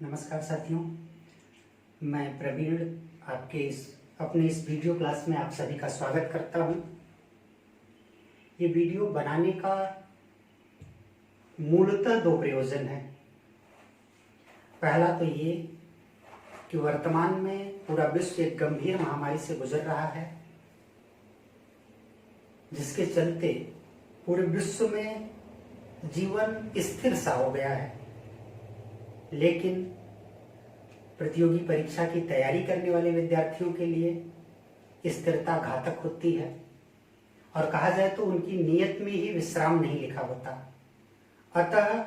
नमस्कार साथियों, मैं प्रवीण आपके अपने इस वीडियो क्लास में आप सभी का स्वागत करता हूं। ये वीडियो बनाने का मूलतः दो प्रयोजन है। पहला तो ये कि वर्तमान में पूरा विश्व एक गंभीर महामारी से गुजर रहा है, जिसके चलते पूरे विश्व में जीवन स्थिर सा हो गया है। लेकिन प्रतियोगी परीक्षा की तैयारी करने वाले विद्यार्थियों के लिए स्थिरता घातक होती है और कहा जाए तो उनकी नीयत में ही विश्राम नहीं लिखा होता। अतः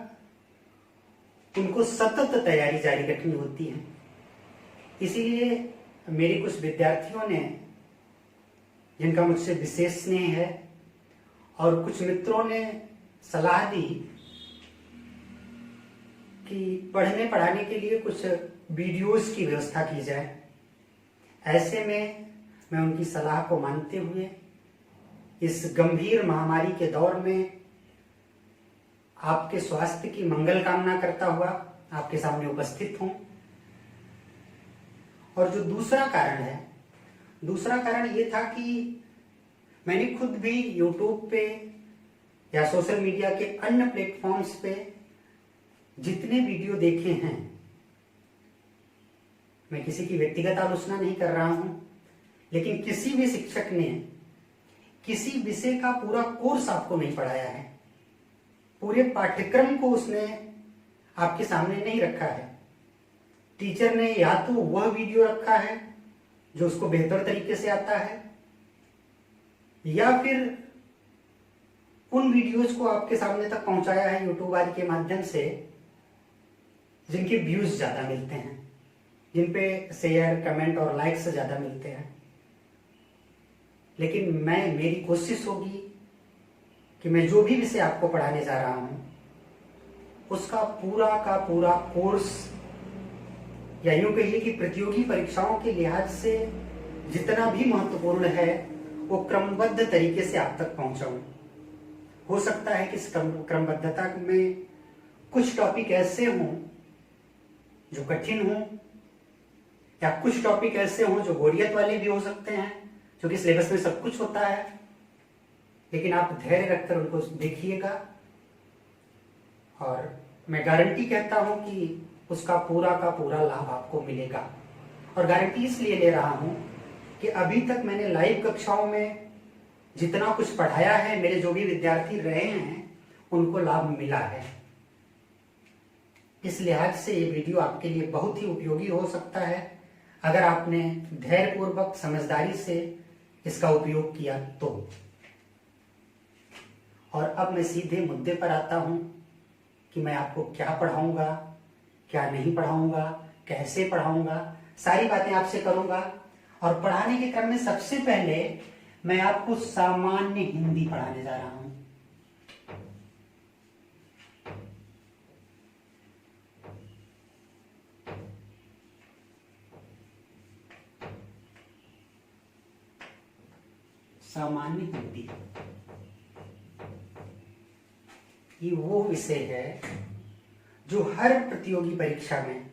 उनको सतत तैयारी जारी रखनी होती है। इसीलिए मेरे कुछ विद्यार्थियों ने, जिनका मुझसे विशेष स्नेह है, और कुछ मित्रों ने सलाह दी कि पढ़ने पढ़ाने के लिए कुछ वीडियोस की व्यवस्था की जाए। ऐसे में मैं उनकी सलाह को मानते हुए इस गंभीर महामारी के दौर में आपके स्वास्थ्य की मंगल कामना करता हुआ आपके सामने उपस्थित हूं। और जो दूसरा कारण ये था कि मैंने खुद भी YouTube पे या सोशल मीडिया के अन्य प्लेटफॉर्म्स पे जितने वीडियो देखे हैं, मैं किसी की व्यक्तिगत आलोचना नहीं कर रहा हूं, लेकिन किसी भी शिक्षक ने किसी विषय का पूरा कोर्स आपको नहीं पढ़ाया है, पूरे पाठ्यक्रम को उसने आपके सामने नहीं रखा है। टीचर ने या तो वह वीडियो रखा है जो उसको बेहतर तरीके से आता है, या फिर उन वीडियोज को आपके सामने तक पहुंचाया है यूट्यूब आदि के माध्यम से जिनके व्यूज ज्यादा मिलते हैं, जिन पे शेयर, कमेंट और लाइक्स ज्यादा मिलते हैं। लेकिन मेरी कोशिश होगी कि मैं जो भी विषय आपको पढ़ाने जा रहा हूं उसका पूरा का पूरा कोर्स, या यूं कहिए कि प्रतियोगी परीक्षाओं के लिहाज से जितना भी महत्वपूर्ण है वो क्रमबद्ध तरीके से आप तक पहुंचाऊं। हो सकता है कि इस क्रमबद्धता में कुछ टॉपिक ऐसे हों जो कठिन हों, या कुछ टॉपिक ऐसे हों जो बोरियत वाले भी हो सकते हैं, क्योंकि सिलेबस में सब कुछ होता है। लेकिन आप धैर्य रखकर उनको देखिएगा और मैं गारंटी कहता हूं कि उसका पूरा का पूरा लाभ आपको मिलेगा। और गारंटी इसलिए ले रहा हूं कि अभी तक मैंने लाइव कक्षाओं में जितना कुछ पढ़ाया है, मेरे जो भी विद्यार्थी रहे हैं उनको लाभ मिला है। इस लिहाज से ये वीडियो आपके लिए बहुत ही उपयोगी हो सकता है अगर आपने धैर्यपूर्वक, समझदारी से इसका उपयोग किया तो। और अब मैं सीधे मुद्दे पर आता हूं कि मैं आपको क्या पढ़ाऊंगा, क्या नहीं पढ़ाऊंगा, कैसे पढ़ाऊंगा, सारी बातें आपसे करूंगा। और पढ़ाने के क्रम में सबसे पहले मैं आपको सामान्य हिंदी पढ़ाने जा रहा हूं। सामान्य हिंदी ये वो विषय है जो हर प्रतियोगी परीक्षा में,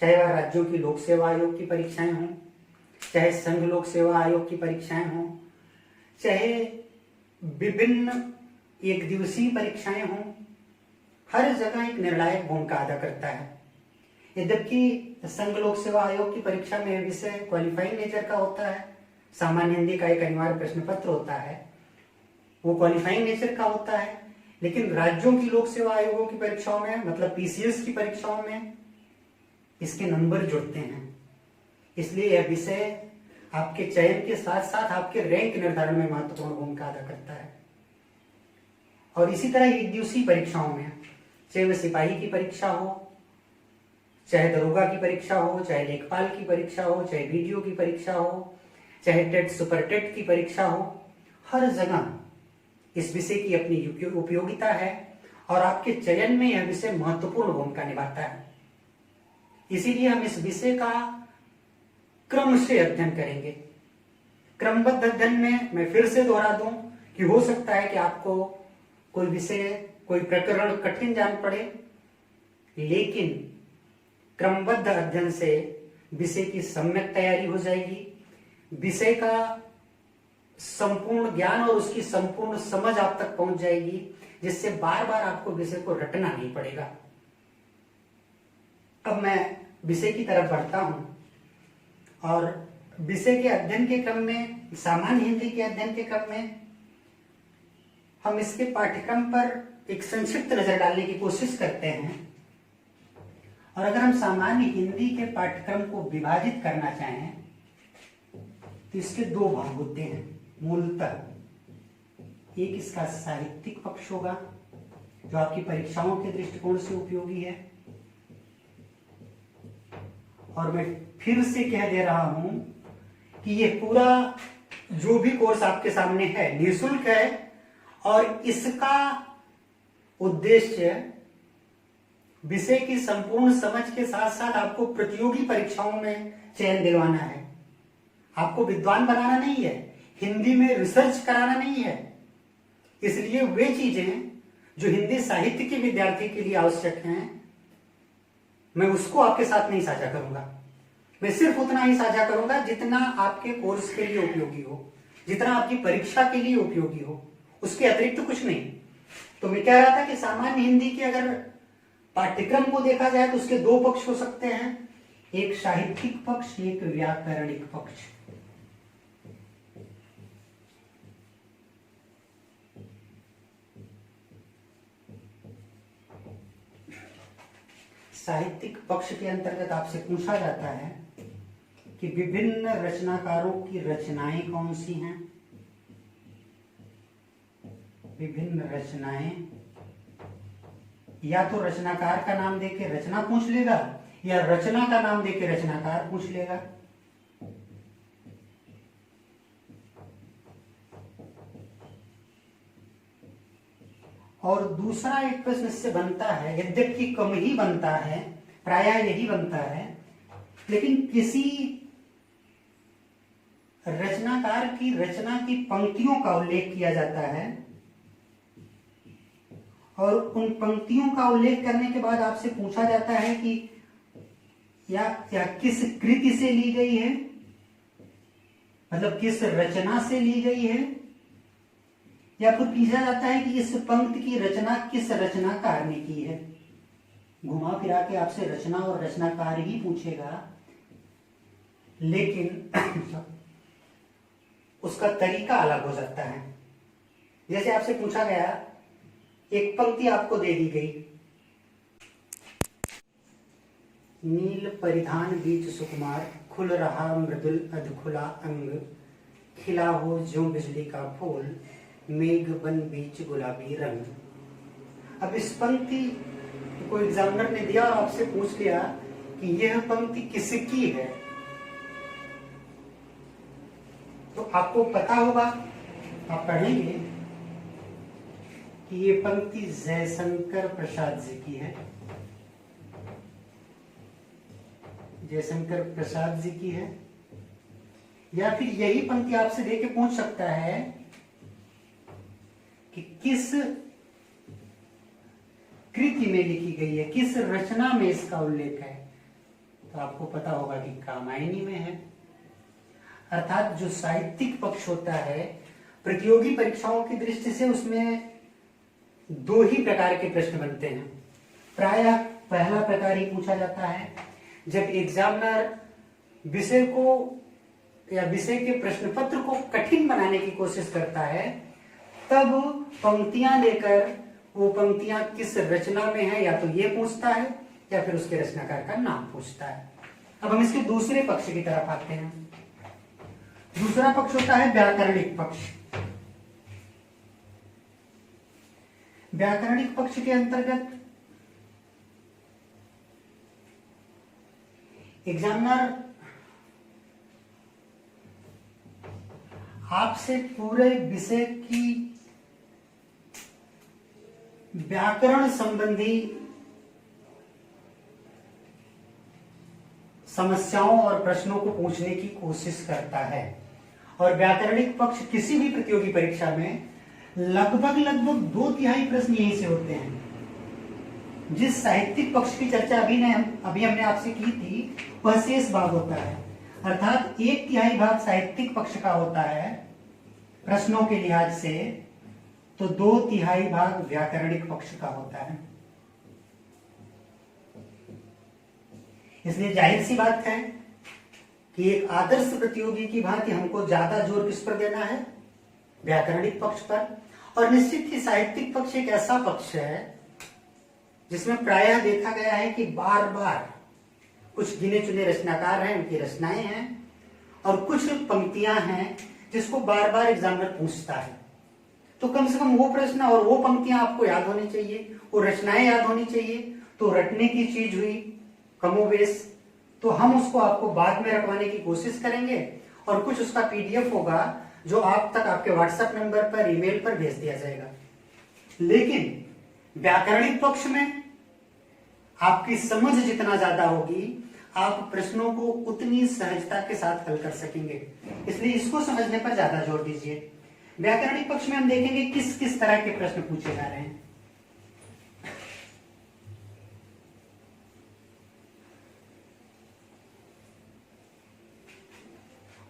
चाहे वह राज्यों की लोक सेवा आयोग की परीक्षाएं हों, चाहे संघ लोक सेवा आयोग की परीक्षाएं हों, चाहे विभिन्न एक दिवसीय परीक्षाएं हों, हर जगह एक निर्णायक भूमिका अदा करता है। यद्यपि संघ लोक सेवा आयोग की परीक्षा में विषय क्वालिफाइंग नेचर का होता है, सामान्य हिंदी का एक अनिवार्य प्रश्न पत्र होता है, वो क्वालिफाइंग नेचर का होता है। लेकिन राज्यों की लोक सेवा आयोगों की परीक्षाओं में, मतलब पीसीएस की परीक्षाओं में, इसके नंबर जुड़ते हैं। इसलिए यह विषय आपके चयन के साथ साथ आपके रैंक निर्धारण में महत्वपूर्ण भूमिका अदा करता है। और इसी तरह एक दिवसीय परीक्षाओं में, चाहे वह सिपाही की परीक्षा हो, चाहे दरोगा की परीक्षा हो, चाहे लेखपाल की परीक्षा हो, चाहे बीडीओ की परीक्षा हो, चाहे टेट सुपर टेट की परीक्षा हो, हर जगह इस विषय की अपनी उपयोगिता है और आपके चयन में यह विषय महत्वपूर्ण भूमिका निभाता है। इसीलिए हम इस विषय का क्रम से अध्ययन करेंगे। क्रमबद्ध अध्ययन में मैं फिर से दोहरा दूं कि हो सकता है कि आपको कोई विषय, कोई प्रकरण कठिन जान पड़े, लेकिन क्रमबद्ध अध्ययन से विषय की सम्यक तैयारी हो जाएगी, विषय का संपूर्ण ज्ञान और उसकी संपूर्ण समझ आप तक पहुंच जाएगी, जिससे बार बार आपको विषय को रटना नहीं पड़ेगा। अब मैं विषय की तरफ बढ़ता हूं और विषय के अध्ययन के क्रम में, सामान्य हिंदी के अध्ययन के क्रम में हम इसके पाठ्यक्रम पर एक संक्षिप्त नजर डालने की कोशिश करते हैं। और अगर हम सामान्य हिंदी के पाठ्यक्रम को विभाजित करना चाहें तो इसके दो भाग होते हैं मूलतः। एक इसका साहित्यिक पक्ष होगा जो आपकी परीक्षाओं के दृष्टिकोण से उपयोगी है, और मैं फिर से कह दे रहा हूं कि ये पूरा जो भी कोर्स आपके सामने है निःशुल्क है, और इसका उद्देश्य विषय की संपूर्ण समझ के साथ साथ आपको प्रतियोगी परीक्षाओं में चयन दिलवाना है। आपको विद्वान बनाना नहीं है, हिंदी में रिसर्च कराना नहीं है। इसलिए वे चीजें जो हिंदी साहित्य के विद्यार्थी के लिए आवश्यक हैं, मैं उसको आपके साथ नहीं साझा करूंगा। मैं सिर्फ उतना ही साझा करूंगा जितना आपके कोर्स के लिए उपयोगी हो, जितना आपकी परीक्षा के लिए उपयोगी हो, उसके अतिरिक्त तो कुछ नहीं। तो मैं कह रहा था कि सामान्य हिंदी के अगर पाठ्यक्रम को देखा जाए तो उसके दो पक्ष हो सकते हैं, एक साहित्यिक पक्ष, एक व्याकरणिक पक्ष। साहित्यिक पक्ष के अंतर्गत आपसे पूछा जाता है कि विभिन्न रचनाकारों की रचनाएं कौन सी हैं। विभिन्न रचनाएं, या तो रचनाकार का नाम देके रचना पूछ लेगा, या रचना का नाम देके रचनाकार पूछ लेगा। और दूसरा एक प्रश्न इससे बनता है, यद्यपि कम ही बनता है, प्रायः यही बनता है, लेकिन किसी रचनाकार की रचना की पंक्तियों का उल्लेख किया जाता है, और उन पंक्तियों का उल्लेख करने के बाद आपसे पूछा जाता है कि या किस कृति से ली गई है, मतलब किस रचना से ली गई है, या फिर पूछा जाता है कि इस पंक्ति की रचना किस रचनाकार ने की है। घुमा फिरा के आपसे रचना और रचनाकार ही पूछेगा, लेकिन उसका तरीका अलग हो सकता है। जैसे आपसे पूछा गया, एक पंक्ति आपको दे दी गई, नील परिधान बीच सुकुमार, खुल रहा मृदुल अधखुला अंग, खिला हो ज्यों बिजली का फूल, मेघ बन बीच गुलाबी रंग। अब इस पंक्ति को एग्जामिनर ने दिया और आपसे पूछ लिया कि यह पंक्ति किसकी है, तो आपको पता होगा, आप पढ़ेंगे कि ये पंक्ति जयशंकर प्रसाद जी की है। जयशंकर प्रसाद जी की है। या फिर यही पंक्ति आपसे देके पूछ सकता है कि किस कृति में लिखी गई है, किस रचना में इसका उल्लेख है, तो आपको पता होगा कि कामायनी में है। अर्थात जो साहित्यिक पक्ष होता है, प्रतियोगी परीक्षाओं की दृष्टि से उसमें दो ही प्रकार के प्रश्न बनते हैं। प्रायः पहला प्रकार ही पूछा जाता है जब एग्जामिनर विषय को या विषय के प्रश्न पत्र को कठिन बनाने की कोशिश करता है, तब पंक्तियां लेकर वो पंक्तियां किस रचना में है, या तो ये पूछता है या फिर उसके रचनाकार का नाम पूछता है। अब हम इसके दूसरे पक्ष की तरफ आते हैं। दूसरा पक्ष होता है व्याकरणिक पक्ष। व्याकरणिक पक्ष के अंतर्गत एग्जामिनर आपसे पूरे विषय की व्याकरण संबंधी समस्याओं और प्रश्नों को पूछने की कोशिश करता है। और व्याकरणिक पक्ष किसी भी प्रतियोगी परीक्षा में लगभग 2/3 प्रश्न यहीं से होते हैं। जिस साहित्यिक पक्ष की चर्चा अभी हमने आपसे की थी वह शेष भाग होता है, अर्थात 1/3 भाग साहित्यिक पक्ष का होता है प्रश्नों के लिहाज से, तो 2/3 भाग व्याकरणिक पक्ष का होता है। इसलिए जाहिर सी बात है कि एक आदर्श प्रतियोगी की भांति हमको ज्यादा जोर किस पर देना है, व्याकरणिक पक्ष पर। और निश्चित ही साहित्यिक पक्ष एक ऐसा पक्ष है जिसमें प्रायः देखा गया है कि बार बार कुछ गिने चुने रचनाकार हैं, उनकी रचनाएं हैं, और कुछ पंक्तियां हैं जिसको बार बार एग्जामिनर पूछता है। तो कम से कम वो प्रश्न और वो पंक्तियां आपको याद होनी चाहिए, वो रचनाएं याद होनी चाहिए। तो रटने की चीज हुई कमोबेश, तो हम उसको आपको बाद में रखवाने की कोशिश करेंगे, और कुछ उसका पीडीएफ होगा जो आप तक आपके व्हाट्सएप नंबर पर, ईमेल पर भेज दिया जाएगा। लेकिन व्याकरणिक पक्ष में आपकी समझ जितना ज्यादा होगी, आप प्रश्नों को उतनी सहजता के साथ हल कर सकेंगे। इसलिए इसको समझने पर ज्यादा जोर दीजिए। व्याकरणिक पक्ष में हम देखेंगे किस किस तरह के प्रश्न पूछे जा रहे हैं।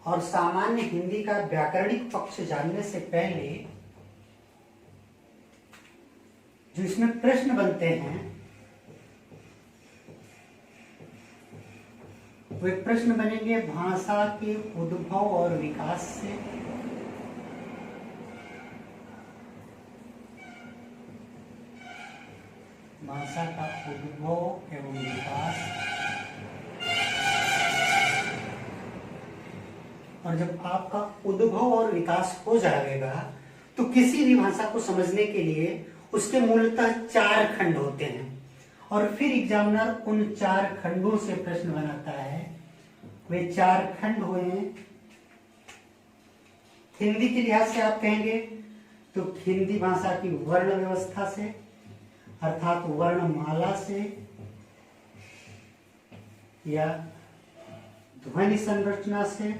और सामान्य हिंदी का व्याकरणिक पक्ष जानने से पहले जो इसमें प्रश्न बनते हैं वे प्रश्न बनेंगे भाषा के उद्भव और विकास से, भाषा का उद्भव एवं विकास। और जब आपका उद्भव और विकास हो जाएगा तो किसी भी भाषा को समझने के लिए उसके मूलतः 4 खंड होते हैं, और फिर एग्जामिनर उन 4 खंडों से प्रश्न बनाता है। वे 4 खंड हुए हैं। हिंदी के लिहाज से आप कहेंगे तो हिंदी भाषा की वर्ण व्यवस्था से, अर्थात वर्णमाला से या ध्वनि संरचना से।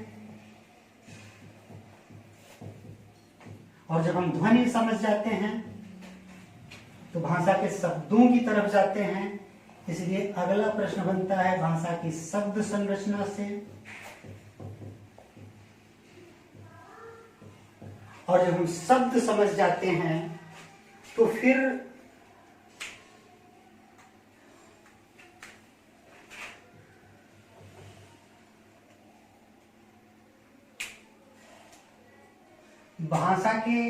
और जब हम ध्वनि समझ जाते हैं तो भाषा के शब्दों की तरफ जाते हैं, इसलिए अगला प्रश्न बनता है भाषा की शब्द संरचना से। और जब हम शब्द समझ जाते हैं तो फिर भाषा के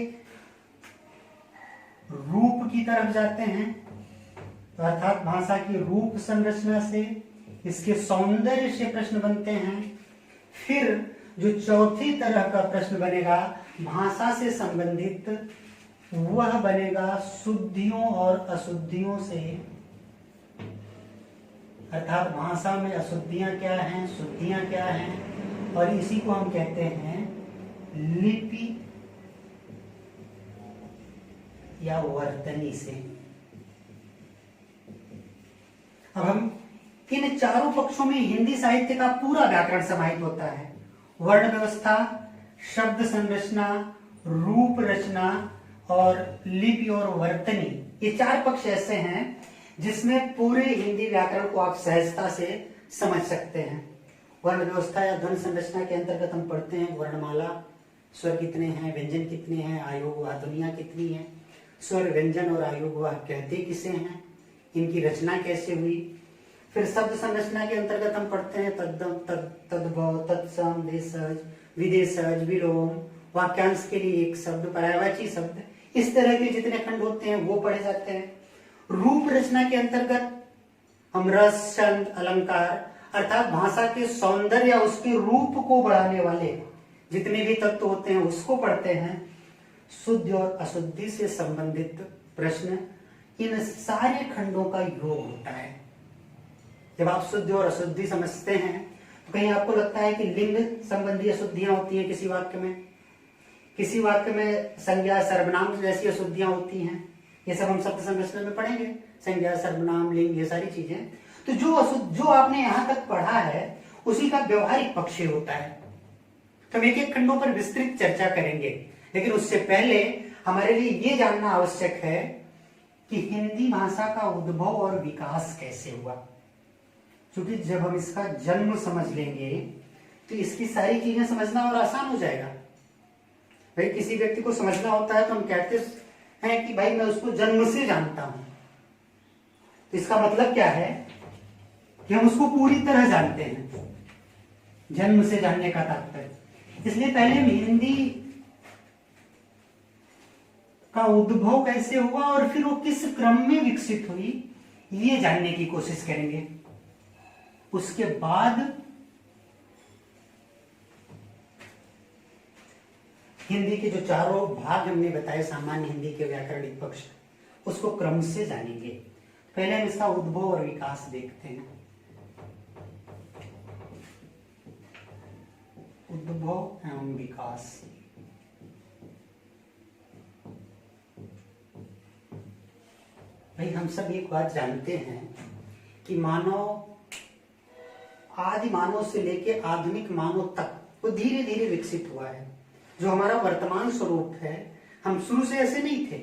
रूप की तरफ जाते हैं, अर्थात भाषा की रूप संरचना से, इसके सौंदर्य से प्रश्न बनते हैं। फिर जो चौथी तरह का प्रश्न बनेगा भाषा से संबंधित, वह बनेगा शुद्धियों और अशुद्धियों से, अर्थात भाषा में अशुद्धियां क्या हैं, शुद्धियां क्या हैं, और इसी को हम कहते हैं लिपि या वर्तनी से। अब हम इन चारों पक्षों में हिंदी साहित्य का पूरा व्याकरण समाहित होता है। वर्ण व्यवस्था, शब्द संरचना, रूप रचना और लिपि और वर्तनी, ये 4 पक्ष ऐसे हैं जिसमें पूरे हिंदी व्याकरण को आप सहजता से समझ सकते हैं। वर्ण व्यवस्था या ध्वनि संरचना के अंतर्गत हम पढ़ते हैं वर्णमाला, स्वर कितने हैं, व्यंजन कितने हैं, आयोग व ध्वनियां कितनी है, स्वर व्यंजन और आयोग वह कहते किसे हैं, इनकी रचना कैसे हुई। फिर शब्द संरचना के अंतर्गत हम पढ़ते हैं तद्दम, तद्भव, तत्सम, देशज, विदेशज, विलोम, वाक्यांश के लिए एक शब्द, पर्यायवाची शब्द, इस तरह के जितने खंड होते हैं वो पढ़े जाते हैं। रूप रचना के अंतर्गत हम रस, छंद, अलंकार, अर्थात भाषा के सौंदर्य या उसके रूप को बढ़ाने वाले जितने भी तत्व होते हैं उसको पढ़ते हैं। शुद्ध और अशुद्धि से संबंधित प्रश्न इन सारे खंडों का योग होता है। जब आप शुद्ध और अशुद्धि समझते हैं तो कहीं आपको लगता है कि लिंग संबंधी अशुद्धियां होती हैं किसी वाक्य में संज्ञा सर्वनाम जैसी अशुद्धियां होती हैं, ये सब हम शब्द संरचना में पढ़ेंगे, संज्ञा सर्वनाम लिंग ये सारी चीजें। तो जो आपने यहां तक पढ़ा है उसी का व्यवहारिक पक्ष होता है। तो हम एक एक खंडों पर विस्तृत चर्चा करेंगे, लेकिन उससे पहले हमारे लिए ये जानना आवश्यक है कि हिंदी भाषा का उद्भव और विकास कैसे हुआ। क्योंकि जब हम इसका जन्म समझ लेंगे तो इसकी सारी चीजें समझना और आसान हो जाएगा। भाई किसी व्यक्ति को समझना होता है तो हम कहते हैं कि भाई मैं उसको जन्म से जानता हूं, तो इसका मतलब क्या है कि हम उसको पूरी तरह जानते हैं, जन्म से जानने का तात्पर्य। इसलिए पहले हम हिंदी का उद्भव कैसे हुआ और फिर वो किस क्रम में विकसित हुई ये जानने की कोशिश करेंगे। उसके बाद हिंदी के जो चारों भाग हमने बताए, सामान्य हिंदी के व्याकरणिक पक्ष, उसको क्रम से जानेंगे। पहले हम इसका उद्भव और विकास देखते हैं। उद्भव एवं विकास। भाई हम सब एक बात जानते हैं कि मानव आदि मानव से लेकर आधुनिक मानव तक वो धीरे धीरे विकसित हुआ है। जो हमारा वर्तमान स्वरूप है, हम शुरू से ऐसे नहीं थे।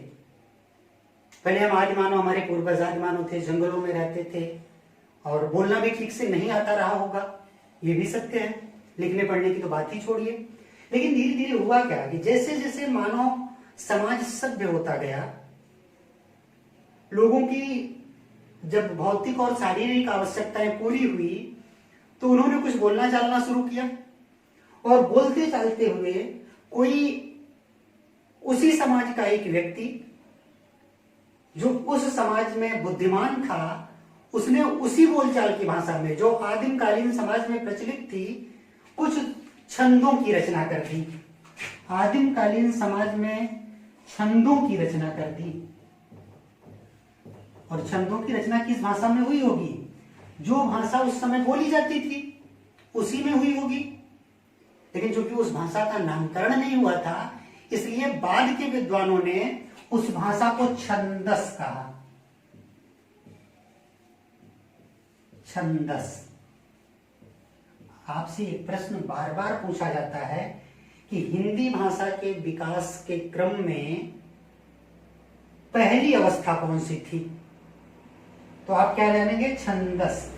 पहले हम आदि मानव, हमारे पूर्वज आदि मानव थे, जंगलों में रहते थे और बोलना भी ठीक से नहीं आता रहा होगा, ये भी सत्य है। लिखने पढ़ने की तो बात ही छोड़िए। लेकिन धीरे धीरे हुआ क्या कि जैसे जैसे मानव समाज सभ्य होता गया, लोगों की जब भौतिक और शारीरिक आवश्यकताएं पूरी हुई तो उन्होंने कुछ बोलना चालना शुरू किया और बोलते चालते हुए कोई उसी समाज का एक व्यक्ति जो उस समाज में बुद्धिमान था, उसने उसी बोलचाल की भाषा में जो आदिम कालीन समाज में प्रचलित थी कुछ छंदों की रचना कर दी। आदिम कालीन समाज में छंदों की रचना कर दी। और छंदों की रचना किस भाषा में हुई होगी? जो भाषा उस समय बोली जाती थी उसी में हुई होगी। लेकिन चूंकि उस भाषा का नामकरण नहीं हुआ था, इसलिए बाद के विद्वानों ने उस भाषा को छंदस कहा। छंदस। आपसे एक प्रश्न बार बार पूछा जाता है कि हिंदी भाषा के विकास के क्रम में पहली अवस्था कौन सी थी? तो आप क्या जानेंगे? छंदस।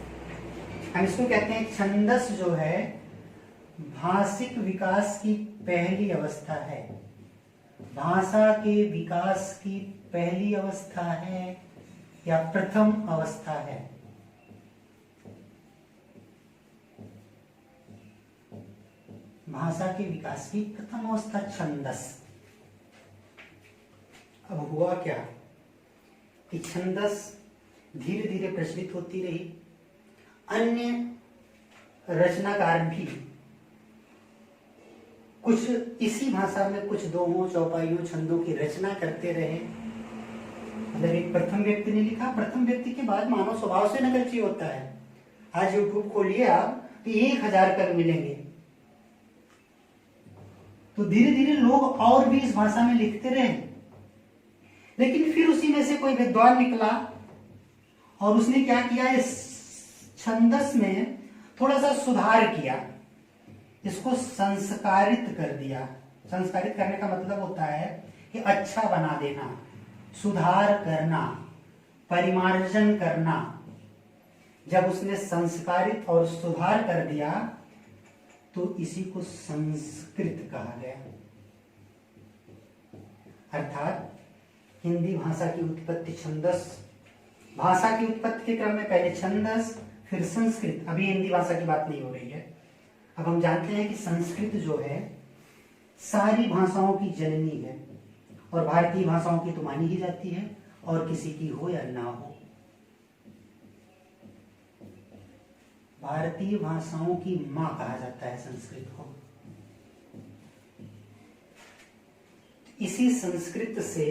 हम इसको कहते हैं छंदस जो है भाषिक विकास की पहली अवस्था है। भाषा के विकास की पहली अवस्था है या प्रथम अवस्था है। भाषा के विकास की प्रथम अवस्था छंदस। अब हुआ क्या कि छंदस धीरे धीरे प्रचलित होती रही। अन्य रचनाकार भी कुछ इसी भाषा में कुछ दोहों, चौपाइयों, छंदों की रचना करते रहे। मतलब एक प्रथम व्यक्ति ने लिखा, प्रथम व्यक्ति के बाद मानव स्वभाव से नकलची होता है। आज यूट्यूब खोलिए आप तो 1000 कर मिलेंगे। तो धीरे धीरे लोग और भी इस भाषा में लिखते रहे। लेकिन फिर उसी में से कोई विद्वान निकला और उसने क्या किया, इस छंदस में थोड़ा सा सुधार किया, इसको संस्कारित कर दिया। संस्कारित करने का मतलब होता है कि अच्छा बना देना, सुधार करना, परिमार्जन करना। जब उसने संस्कारित और सुधार कर दिया तो इसी को संस्कृत कहा गया। अर्थात हिंदी भाषा की उत्पत्ति छंदस, भाषा की उत्पत्ति के क्रम में पहले छंदस फिर संस्कृत। अभी हिंदी भाषा की बात नहीं हो रही है। अब हम जानते हैं कि संस्कृत जो है सारी भाषाओं की जननी है और भारतीय भाषाओं की तो मानी ही जाती है, और किसी की हो या ना हो। भारतीय भाषाओं की मां कहा जाता है संस्कृत को। इसी संस्कृत से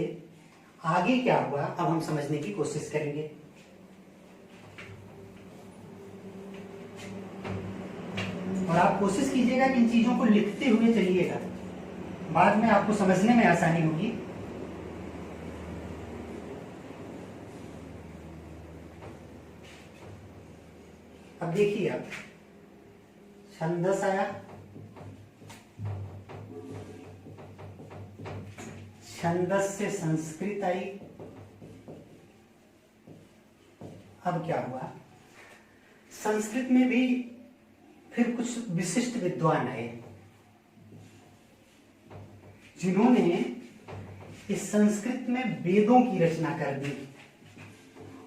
आगे क्या हुआ अब हम समझने की कोशिश करेंगे। और आप कोशिश कीजिएगा कि इन चीजों को लिखते हुए चलिएगा, बाद में आपको समझने में आसानी होगी। अब देखिए, आप छंदस आया, छंदस से संस्कृत आई, अब क्या हुआ, संस्कृत में भी फिर कुछ विशिष्ट विद्वान आए जिन्होंने इस संस्कृत में वेदों की रचना कर दी,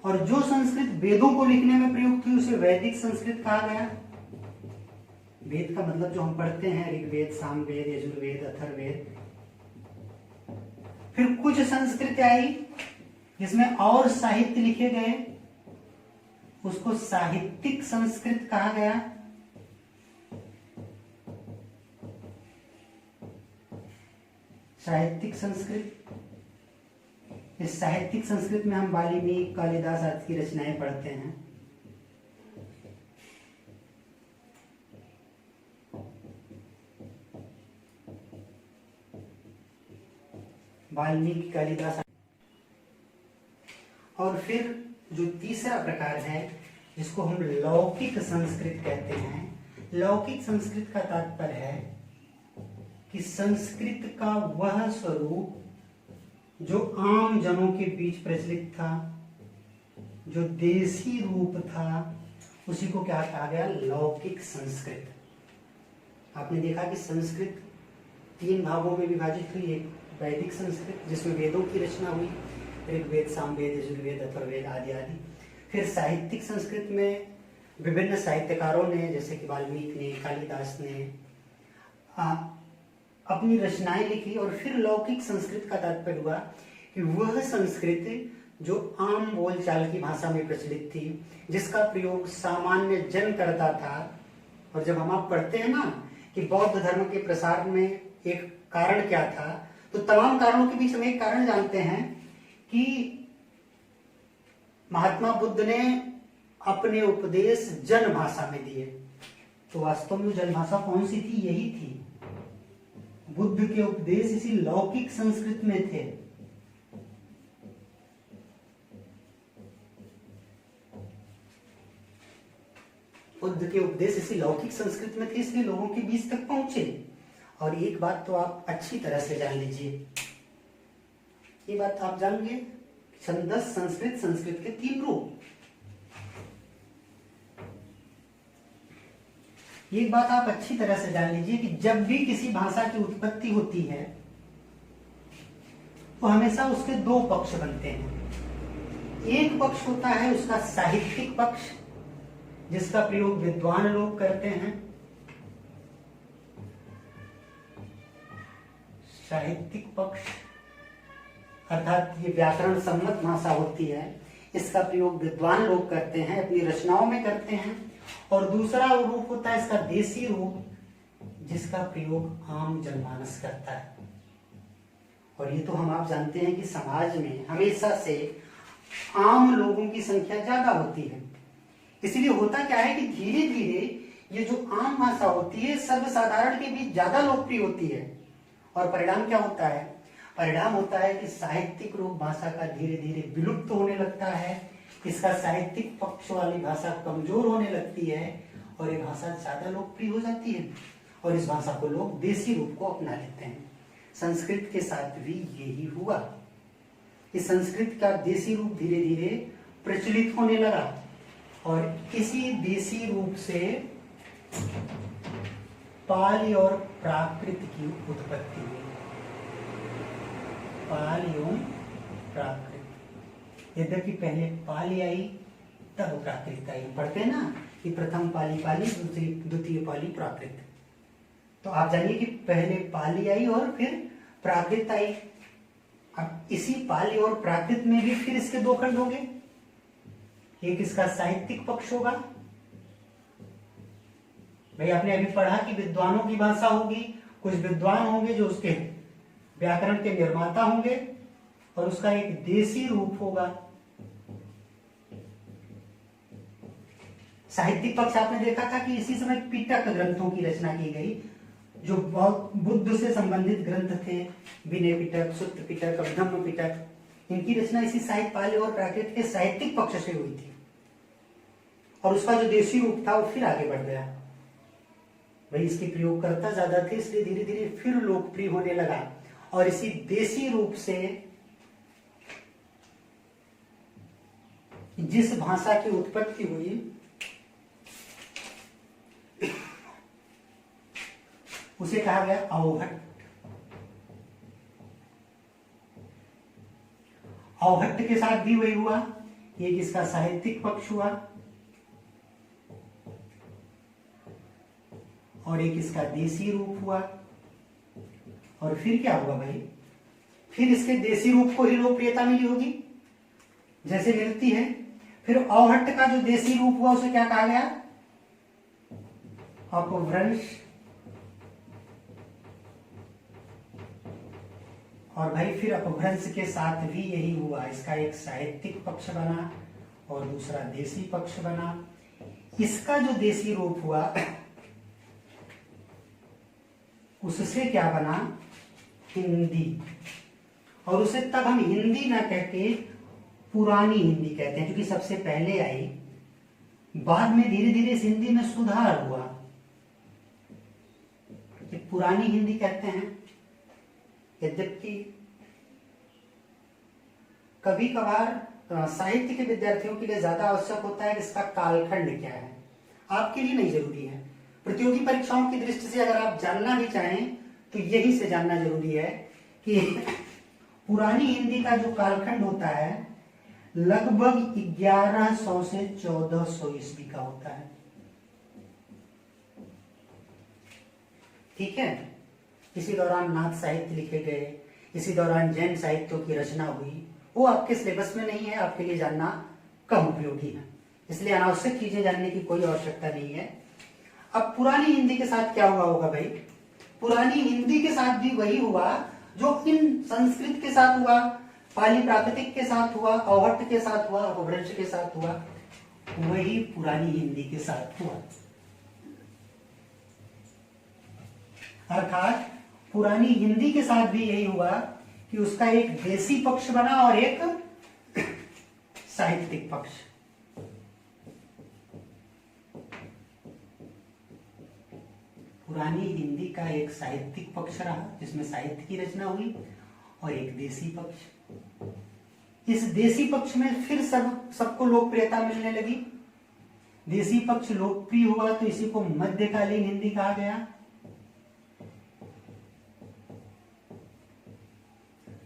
और जो संस्कृत वेदों को लिखने में प्रयुक्त हुई उसे वैदिक संस्कृत कहा गया। वेद का मतलब जो हम पढ़ते हैं, ऋग्वेद, सामवेद, यजुर्वेद, अथर्ववेद। फिर कुछ संस्कृत आई जिसमें और साहित्य लिखे गए, उसको साहित्यिक संस्कृत कहा गया। साहित्यिक संस्कृत, इस साहित्यिक संस्कृत में हम वाल्मीकि, कालिदास आदि की रचनाएं पढ़ते हैं। वाल्मीकि, कालिदास। और फिर जो तीसरा प्रकार है जिसको हम लौकिक संस्कृत कहते हैं, लौकिक संस्कृत का तात्पर्य है कि संस्कृत का वह स्वरूप जो आम जनों के बीच प्रचलित था, जो देसी रूप था, उसी को क्या कहा गया, लौकिक संस्कृत। आपने देखा कि संस्कृत 3 भागों में विभाजित हुई। एक वैदिक संस्कृत जिसमें वेदों की रचना हुई, ऋग्वेद, सामवेद, यजुर्वेद, अथर्ववेद आदि आदि। फिर साहित्यिक संस्कृत में विभिन्न साहित्यकारों ने, जैसे कि वाल्मीकि ने, कालिदास ने अपनी रचनाएं लिखी। और फिर लौकिक संस्कृत का तात्पर्य हुआ कि वह संस्कृत जो आम बोलचाल की भाषा में प्रचलित थी, जिसका प्रयोग सामान्य जन करता था। और जब हम आप पढ़ते हैं ना कि बौद्ध धर्म के प्रसार में एक कारण क्या था, तो तमाम कारणों के बीच हम एक कारण जानते हैं कि महात्मा बुद्ध ने अपने उपदेश जन भाषा में दिए। तो वास्तव में जन भाषा कौन सी थी, यही थी। बुद्ध के उपदेश इसी लौकिक संस्कृत में थे। बुद्ध के उपदेश इसी लौकिक संस्कृत में थे, इसलिए लोगों के बीच तक पहुंचे। और एक बात तो आप अच्छी तरह से जान लीजिए, ये बात आप जानिए, छंदस संस्कृत, संस्कृत के 3 रूप। ये बात आप अच्छी तरह से जान लीजिए कि जब भी किसी भाषा की उत्पत्ति होती है तो हमेशा उसके 2 पक्ष बनते हैं। एक पक्ष होता है उसका साहित्यिक पक्ष, जिसका प्रयोग विद्वान लोग करते हैं। साहित्यिक पक्ष अर्थात ये व्याकरण सम्मत भाषा होती है, इसका प्रयोग विद्वान लोग करते हैं, अपनी रचनाओं में करते हैं। और दूसरा रूप होता है इसका देसी रूप, जिसका प्रयोग आम जनमानस करता है। और ये तो हम आप जानते हैं कि समाज में हमेशा से आम लोगों की संख्या ज्यादा होती है। इसलिए होता क्या है कि धीरे धीरे ये जो आम भाषा होती है सर्वसाधारण के बीच ज्यादा लोकप्रिय होती है। और परिणाम क्या होता है, परिणाम होता है कि साहित्यिक रूप भाषा का धीरे धीरे विलुप्त होने लगता है। इसका साहित्यिक पक्ष वाली भाषा कमजोर होने लगती है और ये भाषा ज्यादा लोकप्रिय हो जाती है। और इस भाषा को लोग देसी रूप को अपना लेते हैं। संस्कृत के साथ भी यही हुआ कि संस्कृत का देसी रूप धीरे धीरे प्रचलित होने लगा और इसी देसी रूप से पाली और प्राकृत की उत्पत्ति हुई। पाली एवं प्राकृत, यद्यपि पहले पाली आई तब प्राकृत आई। पढ़ते हैं ना कि प्रथम पाली पाली, द्वितीय पाली प्राकृत। तो आप जानिए कि पहले पाली आई और फिर प्राकृत आई। अब इसी पाली और प्राकृत में भी फिर इसके 2 खंड होंगे। एक इसका साहित्यिक पक्ष होगा, भाई आपने अभी पढ़ा कि विद्वानों की भाषा होगी, कुछ विद्वान होंगे जो उसके व्याकरण के निर्माता होंगे, और उसका एक देसी रूप होगा। साहित्यिक पक्ष आपने देखा था कि इसी समय पिटक ग्रंथों की रचना की गई, जो बहुत बुद्ध से संबंधित ग्रंथ थे। विनय पिटक, सूत्र पिटक, अभिधम्म पिटक, इनकी रचना इसी साहित्य पाली और प्राकृत के साहित्यिक पक्ष से हुई थी। और उसका जो देशी रूप था वो फिर आगे बढ़ गया। भाई इसके प्रयोगकर्ता ज्यादा थे, इसलिए धीरे धीरे फिर लोकप्रिय होने लगा। और इसी देसी रूप से जिस भाषा की उत्पत्ति हुई उसे कहा गया अवहट्ट। अवहट्ट के साथ भी वही हुआ, एक इसका साहित्यिक पक्ष हुआ और एक इसका देसी रूप हुआ। और फिर क्या हुआ भाई, फिर इसके देसी रूप को ही लोकप्रियता मिली होगी जैसे मिलती है। फिर अवहट्ट का जो देसी रूप हुआ उसे क्या कहा गया, अपभ्रंश। और भाई फिर अपभ्रंश के साथ भी यही हुआ, इसका एक साहित्यिक पक्ष बना और दूसरा देसी पक्ष बना। इसका जो देसी रूप हुआ उससे क्या बना, हिंदी। और उसे तब हम हिंदी ना कहके पुरानी हिंदी कहते हैं, क्योंकि सबसे पहले आई। बाद में धीरे धीरे इस हिंदी में सुधार हुआ, पुरानी हिंदी कहते हैं। यद्यपि कभी कभार साहित्य के विद्यार्थियों के लिए ज्यादा आवश्यक होता है कि इसका कालखंड क्या है, आपके लिए नहीं जरूरी है। प्रतियोगी परीक्षाओं की दृष्टि से अगर आप जानना भी चाहें तो यही से जानना जरूरी है कि पुरानी हिंदी का जो कालखंड होता है लगभग 1100 से 1400 ईस्वी का होता है। ठीक है, इसी दौरान नाथ साहित्य लिखे गए, इसी दौरान जैन साहित्यों की रचना हुई। वो आपके सिलेबस में नहीं है, आपके लिए जानना कम उपयोगी है, इसलिए अनावश्यक चीजें जानने की कोई आवश्यकता नहीं है। अब पुरानी हिंदी के साथ क्या हुआ होगा भाई, पुरानी हिंदी के साथ भी वही हुआ जो इन संस्कृत के साथ हुआ, पाली प्राकृतिक के साथ हुआ, अवहट्ट के साथ हुआ, अपभ्रंश के साथ हुआ, वही पुरानी हिंदी के साथ हुआ। अर्थात पुरानी हिंदी के साथ भी यही हुआ कि उसका एक देसी पक्ष बना और एक साहित्यिक पक्ष। पुरानी हिंदी का एक साहित्यिक पक्ष रहा जिसमें साहित्य की रचना हुई और एक देसी पक्ष। इस देसी पक्ष में फिर सबको लोकप्रियता मिलने लगी। देसी पक्ष लोकप्रिय हुआ तो इसी को मध्यकालीन हिंदी कहा गया।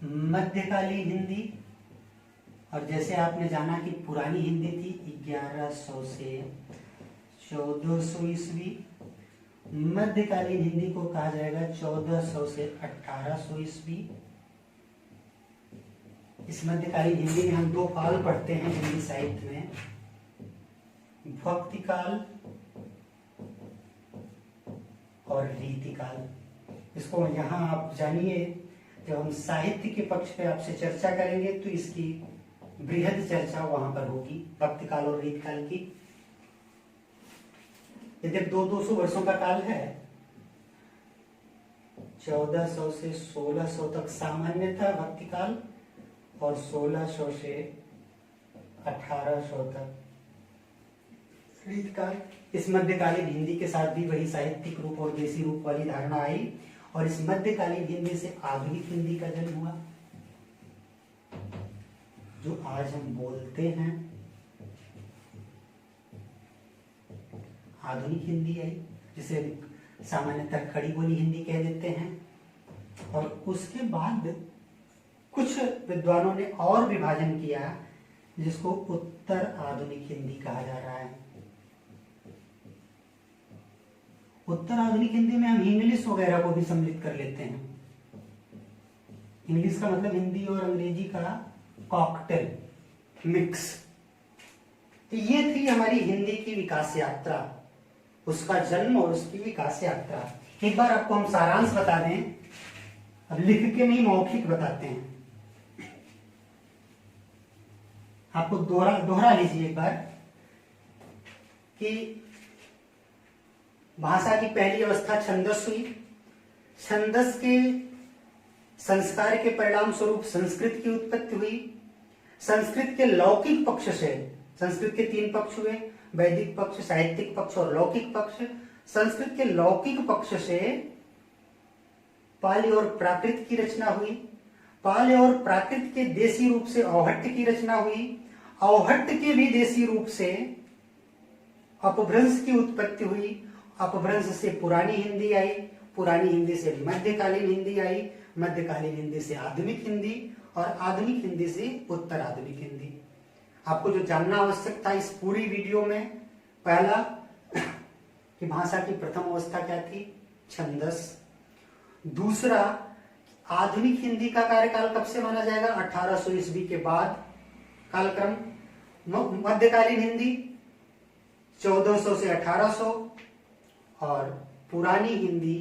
मध्यकालीन हिंदी, और जैसे आपने जाना कि पुरानी हिंदी थी 1100 से 1400 ईस्वी, मध्यकालीन हिंदी को कहा जाएगा 1400 से 1800 ईस्वी। इस मध्यकालीन हिंदी में हम दो काल पढ़ते हैं हिंदी साहित्य में, भक्ति काल और रीति काल। इसको यहाँ आप जानिए, जब हम साहित्य के पक्ष पे आपसे चर्चा करेंगे तो इसकी बृहद चर्चा वहां पर होगी, भक्ति काल और रीति काल की। यद्यपि 200 वर्षों का काल है, 1400 से 1600 तक सामान्य था भक्ति काल और 1600 से 1800 तक रीति काल। इस मध्यकालीन हिंदी के साथ भी वही साहित्यिक रूप और देसी रूप वाली धारणा आई और इस मध्यकालीन हिंदी से आधुनिक हिंदी का जन्म हुआ, जो आज हम बोलते हैं। आधुनिक हिंदी आई जिसे सामान्यतः खड़ी बोली हिंदी कह देते हैं। और उसके बाद कुछ विद्वानों ने और विभाजन किया जिसको उत्तर आधुनिक हिंदी कहा जा रहा है। उत्तर आधुनिक हिंदी में हम इंग्लिश वगैरह को भी सम्मिलित कर लेते हैं। इंग्लिश का मतलब हिंदी और अंग्रेजी का कॉकटेल मिक्स। तो ये थी हमारी हिंदी की विकास यात्रा, उसका जन्म और उसकी विकास यात्रा। एक बार आपको हम सारांश बता दें, अब लिख के नहीं मौखिक बताते हैं। आपको दोहरा लीजिए एक बार कि भाषा की पहली अवस्था छंदस हुई। छंदस के संस्कार के परिणाम स्वरूप संस्कृत की उत्पत्ति हुई। संस्कृत के लौकिक पक्ष से, संस्कृत के 3 पक्ष हुए, वैदिक पक्ष, साहित्यिक पक्ष और लौकिक पक्ष। संस्कृत के लौकिक पक्ष से पाली और प्राकृत की रचना हुई। पाली और प्राकृत के देसी रूप से अवहट्ट की रचना हुई। अवहट्ट के भी देशी रूप से अपभ्रंश की उत्पत्ति हुई। अपभ्रंश से पुरानी हिंदी आई, पुरानी हिंदी से मध्यकालीन हिंदी आई, मध्यकालीन हिंदी से आधुनिक हिंदी, और आधुनिक हिंदी से उत्तर आधुनिक हिंदी। आपको जो जानना आवश्यक था इस पूरी वीडियो में, पहला कि भाषा की प्रथम अवस्था क्या थी, छंदस। दूसरा, आधुनिक हिंदी का कार्यकाल कब से माना जाएगा, 1800 ईस्वी के बाद कालक्रम। मध्यकालीन हिंदी 1400 से 1800, और पुरानी हिंदी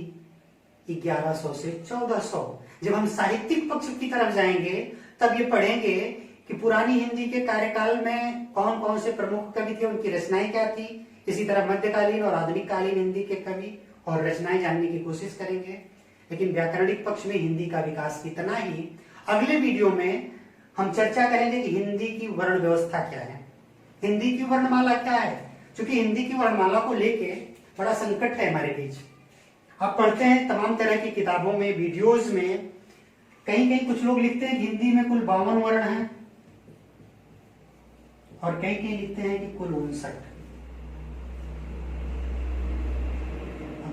1100 से 1400। जब हम साहित्यिक पक्ष की तरफ जाएंगे तब ये पढ़ेंगे कि पुरानी हिंदी के कार्यकाल में कौन कौन से प्रमुख कवि थे, उनकी रचनाएं क्या थी। इसी तरह मध्यकालीन और आधुनिक कालीन हिंदी के कवि और रचनाएं जानने की कोशिश करेंगे। लेकिन व्याकरणिक पक्ष में हिंदी का विकास कितना ही अगले वीडियो में हम चर्चा करेंगे कि हिंदी की वर्ण व्यवस्था क्या है, हिंदी की वर्णमाला क्या है। क्योंकि हिंदी की वर्णमाला को लेके बड़ा संकट है हमारे बीच। आप पढ़ते हैं तमाम तरह की किताबों में, वीडियोस में, कहीं कहीं कुछ लोग लिखते हैं कि हिंदी में कुल 52 वर्ण हैं, और कहीं कहीं लिखते हैं कि कुल 59।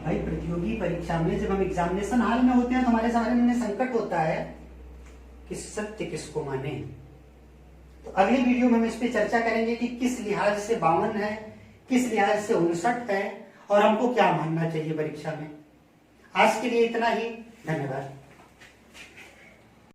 भाई प्रतियोगी परीक्षा में जब हम एग्जामिनेशन हॉल में होते हैं तो हमारे सामने संकट होता है कि सत्य किसको माने। तो अगली वीडियो में हम इस पे चर्चा करेंगे कि किस लिहाज से 52 है, किस लिहाज से 59 है, और हमको क्या मानना चाहिए परीक्षा में। आज के लिए इतना ही, धन्यवाद।